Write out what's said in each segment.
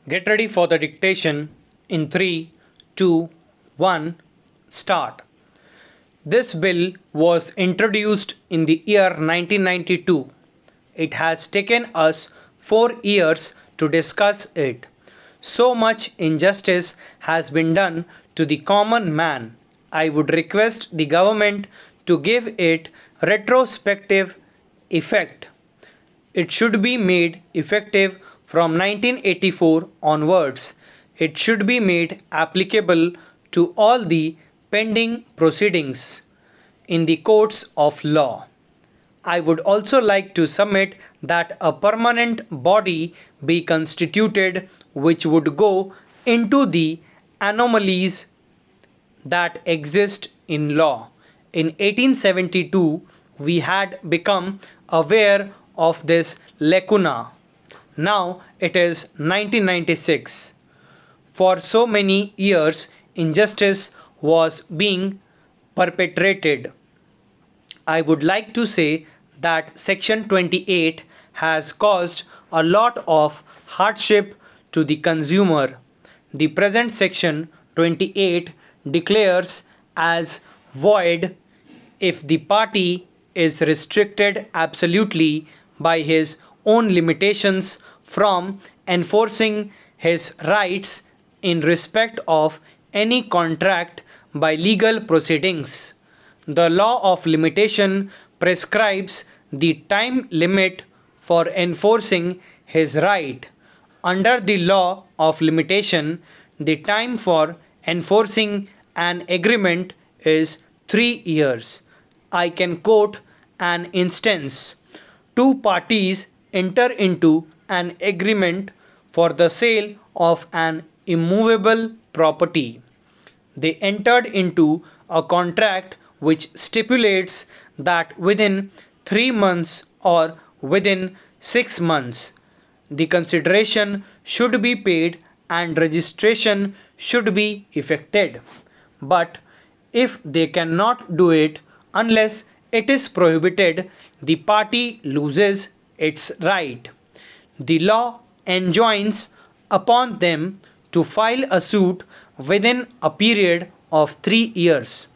Get ready for the dictation in 3, 2, 1, start. This bill was introduced in the year 1992. It has taken us 4 years to discuss it. So much injustice has been done to the common man. I would request the government to give it retrospective effect. It should be made effective from 1984 onwards. It should be made applicable to all the pending proceedings in the courts of law. I would also like to submit that a permanent body be constituted which would go into the anomalies that exist in law. In 1872, we had become aware of this lacuna. Now it is 1996. For so many years, injustice was being perpetrated. I would like to say that Section 28 has caused a lot of hardship to the consumer. The present Section 28 declares as void if the party is restricted absolutely by his own limitations from enforcing his rights in respect of any contract by legal proceedings. The law of limitation prescribes the time limit for enforcing his right. Under the law of limitation, the time for enforcing an agreement is 3 years. I can quote an instance. Two parties enter into an agreement for the sale of an immovable property. They entered into a contract which stipulates that within 3 months or within 6 months the consideration should be paid and registration should be effected. But if they cannot do it unless it is prohibited, the party loses its right. The law enjoins upon them to file a suit within a period of 3 years.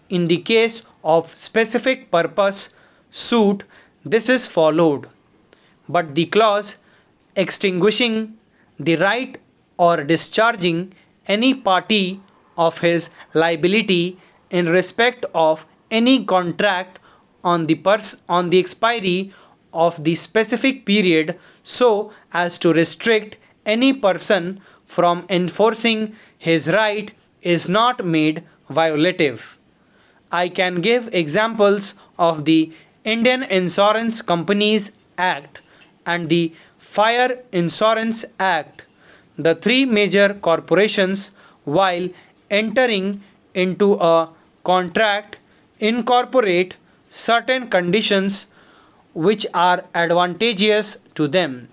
In the case of specific purpose suit, this is followed, but the clause extinguishing the right or discharging any party of his liability in respect of any contract on the expiry of the specific period so as to restrict any person from enforcing his right is not made violative. I can give examples of the Indian Insurance Companies Act and the Fire Insurance Act. The three major corporations, while entering into a contract, incorporate certain conditions which are advantageous to them.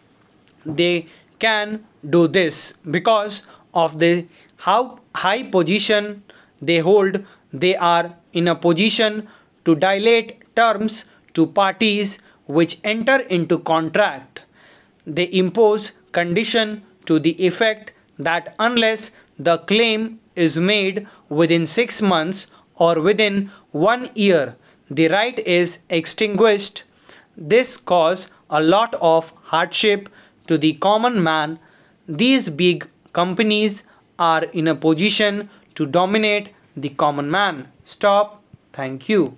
They can do this because of the how high position they hold. They are in a position to dilate terms to parties which enter into contract. They impose condition to the effect that unless the claim is made within 6 months or within 1 year, the right is extinguished. This causes a lot of hardship to the common man. These big companies are in a position to dominate the common man. Stop. Thank you.